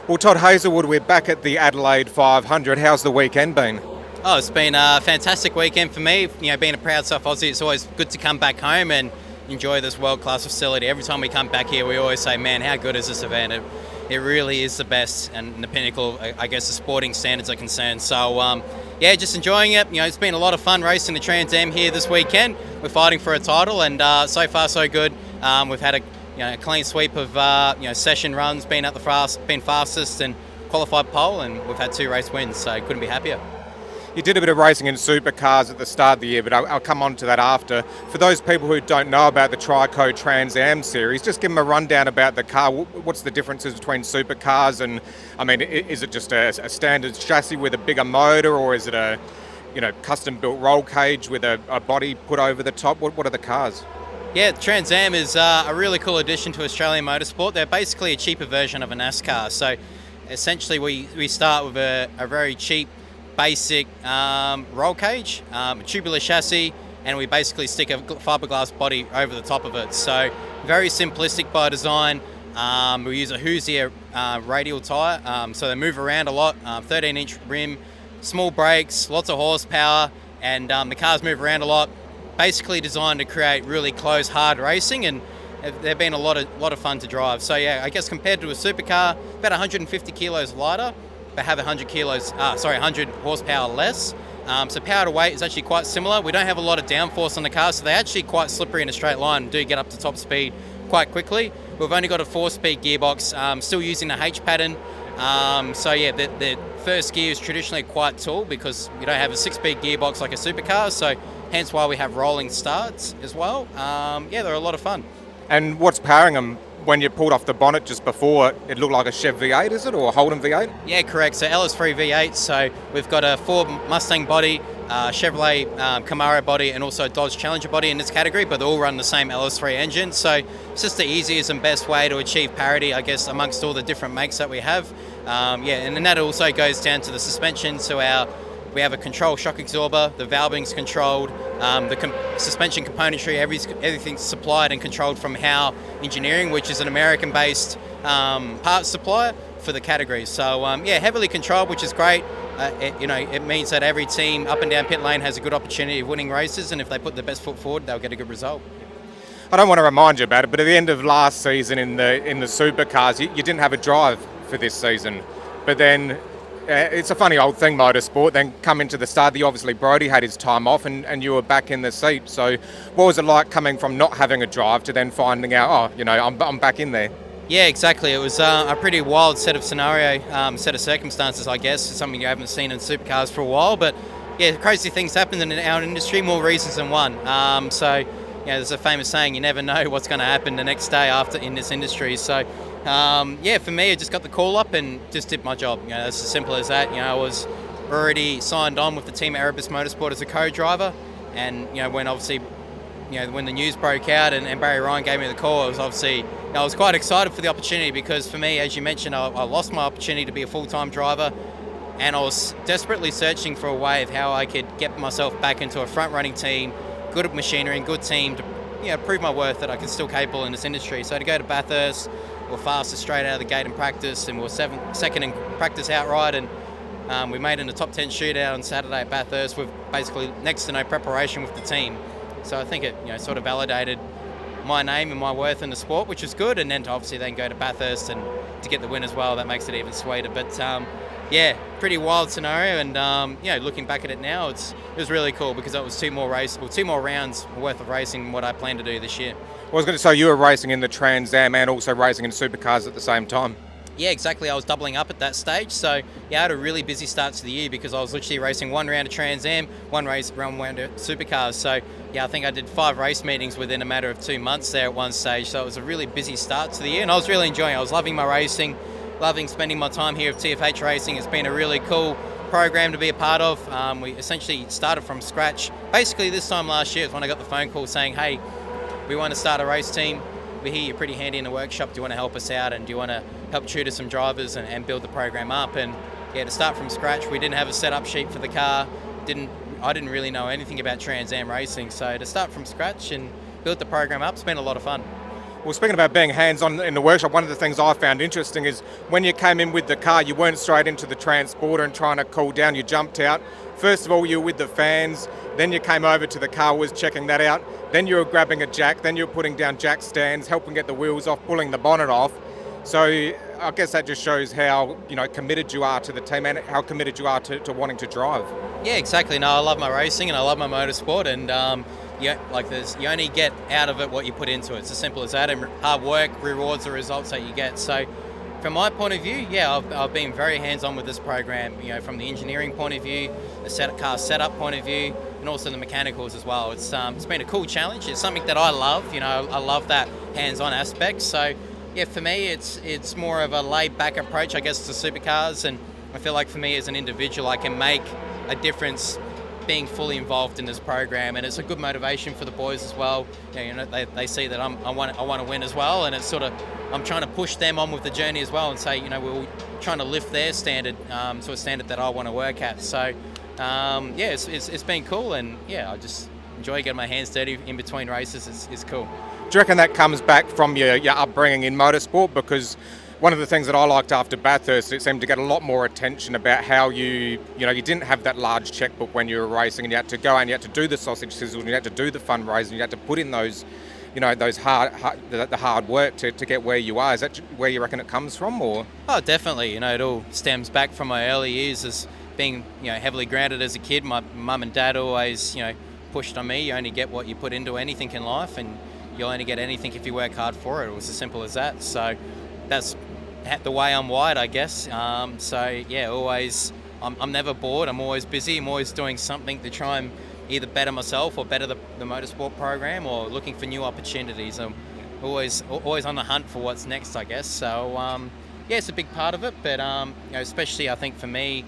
Well, Todd Hazelwood, we're back at the Adelaide 500. How's the weekend been? Oh, it's been a fantastic weekend for me. You know, being a proud South Aussie, it's always good to come back home and enjoy this world-class facility. Every time we come back here, we always say, man, how good is this event? It really is the best and the pinnacle, I guess, as sporting standards are concerned. So, yeah, just enjoying it. You know, it's been a lot of fun racing the Trans Am here this weekend. We're fighting for a title, and so far so good. We've had a clean sweep of session runs, been fastest and qualified pole, and we've had 2 race wins, so couldn't be happier. You did a bit of racing in supercars at the start of the year, but I'll come on to that after. For those people who don't know about the Trico Trans Am series, just give them a rundown about the car. What's the differences between supercars and, I mean, is it just a standard chassis with a bigger motor, or is it a custom-built roll cage with a body put over the top? What are the cars? Yeah, Trans Am is a really cool addition to Australian motorsport. They're basically a cheaper version of a NASCAR. So essentially we start with a very cheap, basic roll cage, a tubular chassis, and we basically stick a fiberglass body over the top of it. So very simplistic by design. We use a Hoosier radial tyre, so they move around a lot, 13-inch rim, small brakes, lots of horsepower, and the cars move around a lot. Basically designed to create really close, hard racing, and they've been a lot of fun to drive. So yeah, I guess compared to a supercar, about 150 kilos lighter, but have 100 horsepower less. So power to weight is actually quite similar. We don't have a lot of downforce on the car, so they're actually quite slippery in a straight line and do get up to top speed quite quickly. We've only got a 4-speed gearbox, still using the H pattern. So yeah, the first gear is traditionally quite tall because you don't have a 6-speed gearbox like a supercar, so hence why we have rolling starts as well. Yeah, they're a lot of fun. And what's powering them? When you pulled off the bonnet just before, it looked like a Chev V8, is it, or a Holden V8? Yeah, correct. So LS3 V8. So we've got a Ford Mustang body, Chevrolet Camaro body, and also a Dodge Challenger body in this category, but they all run the same LS3 engine. So it's just the easiest and best way to achieve parity, I guess, amongst all the different makes that we have. And then that also goes down to the suspension. So we have a control shock absorber, the valving's controlled, the suspension componentry, everything's supplied and controlled from Howe Engineering, which is an American-based parts supplier for the categories. So yeah, heavily controlled, which is great. It means that every team up and down pit lane has a good opportunity of winning races, and if they put their best foot forward, they'll get a good result. I don't want to remind you about it, but at the end of last season in the supercars, you didn't have a drive for this season, but then. It's a funny old thing, motorsport. Then come into the start, obviously Brodie had his time off and you were back in the seat. So what was it like coming from not having a drive to then finding out, I'm back in there? Yeah, exactly. It was a pretty wild set of set of circumstances, I guess. It's something you haven't seen in supercars for a while. But yeah, crazy things happen in our industry, more reasons than one. There's a famous saying, you never know what's going to happen the next day after in this industry. So for me, I just got the call up and just did my job. It's as simple as that. I was already signed on with the team at Erebus Motorsport as a co-driver, and when the news broke out and Barry Ryan gave me the call, I was quite excited for the opportunity, because for me, as you mentioned, I lost my opportunity to be a full-time driver, and I was desperately searching for a way of how I could get myself back into a front-running team, good machinery and good team to prove my worth that I can still capable in this industry. So to go to Bathurst, we're fastest straight out of the gate in practice, and we're second in practice outright, and we made in the top 10 shootout on Saturday at Bathurst with basically next to no preparation with the team. So I think it sort of validated my name and my worth in the sport, which is good, and then to obviously then go to Bathurst and to get the win as well, that makes it even sweeter. But pretty wild scenario, and looking back at it now, it was really cool, because that was 2 more rounds worth of racing than what I plan to do this year. I was going to say, you were racing in the Trans Am and also racing in supercars at the same time. Yeah, exactly. I was doubling up at that stage. So, yeah, I had a really busy start to the year, because I was literally racing 1 round of Trans Am, 1 round of supercars. So, yeah, I think I did 5 race meetings within a matter of 2 months there at one stage. So it was a really busy start to the year, and I was really enjoying it. I was loving my racing, loving spending my time here at TFH Racing. It's been a really cool program to be a part of. We essentially started from scratch. Basically, this time last year is when I got the phone call saying, hey, we want to start a race team. We hear you're pretty handy in the workshop. Do you want to help us out, and do you want to help tutor some drivers and build the program up? And yeah, to start from scratch, we didn't have a setup sheet for the car. I didn't really know anything about Trans Am racing. So to start from scratch and build the program up, it's been a lot of fun. Well, speaking about being hands-on in the workshop, one of the things I found interesting is when you came in with the car, you weren't straight into the transporter and trying to cool down. You jumped out. First of all, you were with the fans. Then you came over to the car, was checking that out. Then you were grabbing a jack. Then you were putting down jack stands, helping get the wheels off, pulling the bonnet off. So I guess that just shows how committed you are to the team and how committed you are to wanting to drive. Yeah, exactly. No, I love my racing and I love my motorsport, and you only get out of it what you put into it. It's as simple as that, and hard work rewards the results that you get. So from my point of view, yeah, I've been very hands-on with this program, from the engineering point of view, the car setup point of view, and also the mechanicals as well. It's been a cool challenge. It's something that I love. I love that hands-on aspect. So yeah, for me, it's more of a laid-back approach, I guess, to supercars, and I feel like for me as an individual, I can make a difference being fully involved in this program, and it's a good motivation for the boys as well. They see that I want to win as well, and it's sort of I'm trying to push them on with the journey as well, and say we're trying to lift their standard to a standard that I want to work at. So it's been cool, and yeah, I just enjoy getting my hands dirty in between races. It's cool. Do you reckon that comes back from your upbringing in motorsport? Because one of the things that I liked after Bathurst, it seemed to get a lot more attention about how you didn't have that large checkbook when you were racing, and you had to go and you had to do the sausage sizzles, and you had to do the fundraising, you had to put in those, those hard work to get where you are. Is that where you reckon it comes from, or? Oh, definitely. It all stems back from my early years as being, heavily grounded as a kid. My mum and dad always, pushed on me. You only get what you put into anything in life, and you'll only get anything if you work hard for it. It was as simple as that. So that's the way I'm wired, I guess. Always, I'm never bored. I'm always busy. I'm always doing something to try and either better myself or better the motorsport program, or looking for new opportunities. I'm always on the hunt for what's next, I guess. So it's a big part of it. But especially I think for me,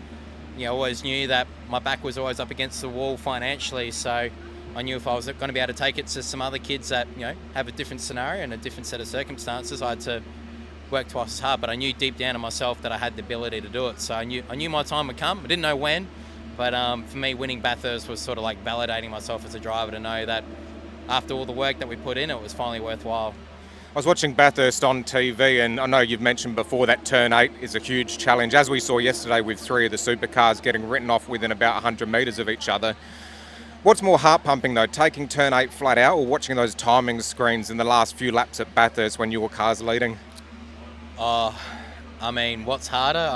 I always knew that my back was always up against the wall financially. So I knew if I was going to be able to take it to some other kids that have a different scenario and a different set of circumstances, I had to work twice as hard. But I knew deep down in myself that I had the ability to do it. So I knew my time would come. I didn't know when, but for me, winning Bathurst was sort of like validating myself as a driver, to know that after all the work that we put in, it was finally worthwhile. I was watching Bathurst on TV, and I know you've mentioned before that turn 8 is a huge challenge, as we saw yesterday with 3 of the supercars getting written off within about 100 metres of each other. What's more heart-pumping though, taking turn 8 flat out, or watching those timing screens in the last few laps at Bathurst when your car's leading? What's harder?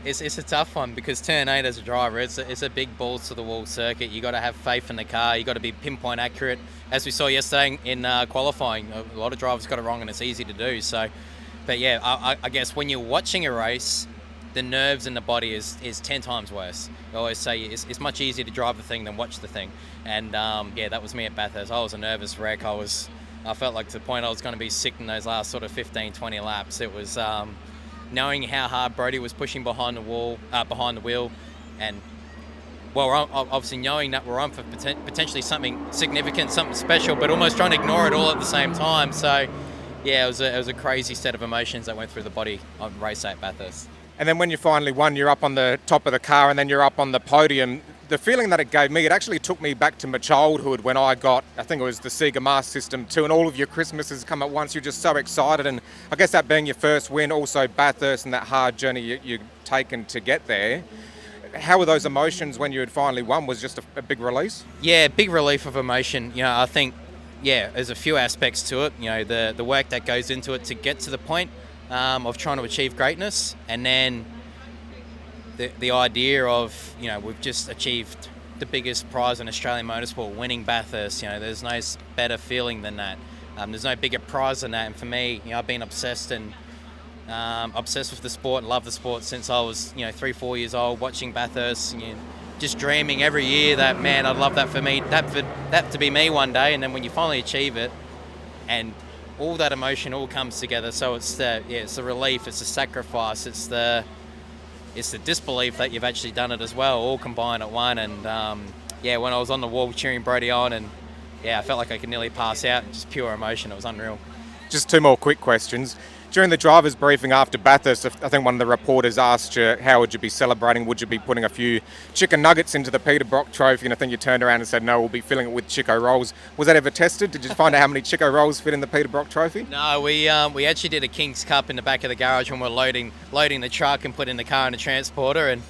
It's a tough one, because turn 8 as a driver, it's a big balls to the wall circuit. You got to have faith in the car. You got to be pinpoint accurate, as we saw yesterday in qualifying. A lot of drivers got it wrong, and it's easy to do. So, but yeah, I guess when you're watching a race, the nerves in the body is 10 times worse. I always say it's much easier to drive the thing than watch the thing. And that was me at Bathurst. I was a nervous wreck. I felt like to the point I was going to be sick in those last sort of 15, 20 laps. It was knowing how hard Brodie was pushing behind the wheel, and obviously knowing that we're on for potentially something significant, something special, but almost trying to ignore it all at the same time. So yeah, it was a crazy set of emotions that went through the body on race day at Bathurst. And then when you finally won, you're up on the top of the car, and then you're up on the podium. The feeling that it gave me, it actually took me back to my childhood when I got, I think it was the Sega Master System 2, and all of your Christmases come at once. You're just so excited, and I guess that being your first win, also Bathurst and that hard journey you've taken to get there. How were those emotions when you had finally won? Was just a big release? Yeah, big relief of emotion. I think, there's a few aspects to it. The work that goes into it to get to the point of trying to achieve greatness, and then the idea of, we've just achieved the biggest prize in Australian motorsport, winning Bathurst. There's no better feeling than that. There's no bigger prize than that. And for me, I've been obsessed with the sport and love the sport since I was, 3-4 years old, watching Bathurst, and just dreaming every year that, man, I'd love that for me, that to be me one day. And then when you finally achieve it, and all that emotion all comes together. So it's the relief, it's the sacrifice, it's the disbelief that you've actually done it as well, all combined at one. And when I was on the wall cheering Brodie on, and I felt like I could nearly pass out, just pure emotion. It was unreal. Just 2 more quick questions. During the driver's briefing after Bathurst, I think one of the reporters asked you, how would you be celebrating? Would you be putting a few chicken nuggets into the Peter Brock trophy? And I think you turned around and said, no, we'll be filling it with Chico rolls. Was that ever tested? Did you find out how many Chico rolls fit in the Peter Brock trophy? No, we actually did a King's Cup in the back of the garage when we're loading the truck and putting the car in the transporter, and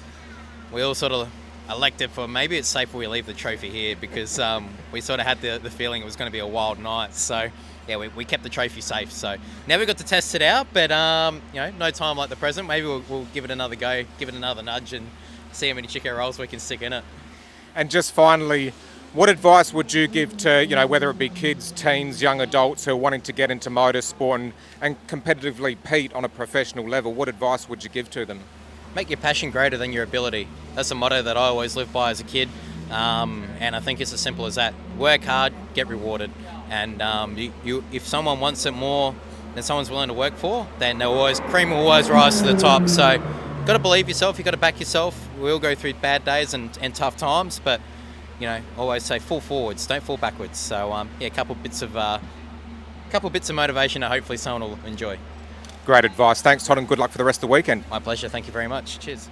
we all sort of elected for maybe it's safer we leave the trophy here, because we sort of had the feeling it was going to be a wild night. So yeah, we kept the trophy safe. So never got to test it out, but no time like the present. Maybe we'll give it another go, give it another nudge, and see how many chicken rolls we can stick in it. And just finally, what advice would you give to, whether it be kids, teens, young adults who are wanting to get into motorsport and competitively compete on a professional level? What advice would you give to them? Make your passion greater than your ability. That's a motto that I always lived by as a kid, and I think it's as simple as that. Work hard, get rewarded, and if someone wants it more than someone's willing to work for, then cream will always rise to the top. So, got to believe yourself. You got to back yourself. We all go through bad days and tough times, but always say fall forwards, don't fall backwards. So a couple bits of motivation that hopefully someone will enjoy. Great advice. Thanks, Todd, and good luck for the rest of the weekend. My pleasure. Thank you very much. Cheers.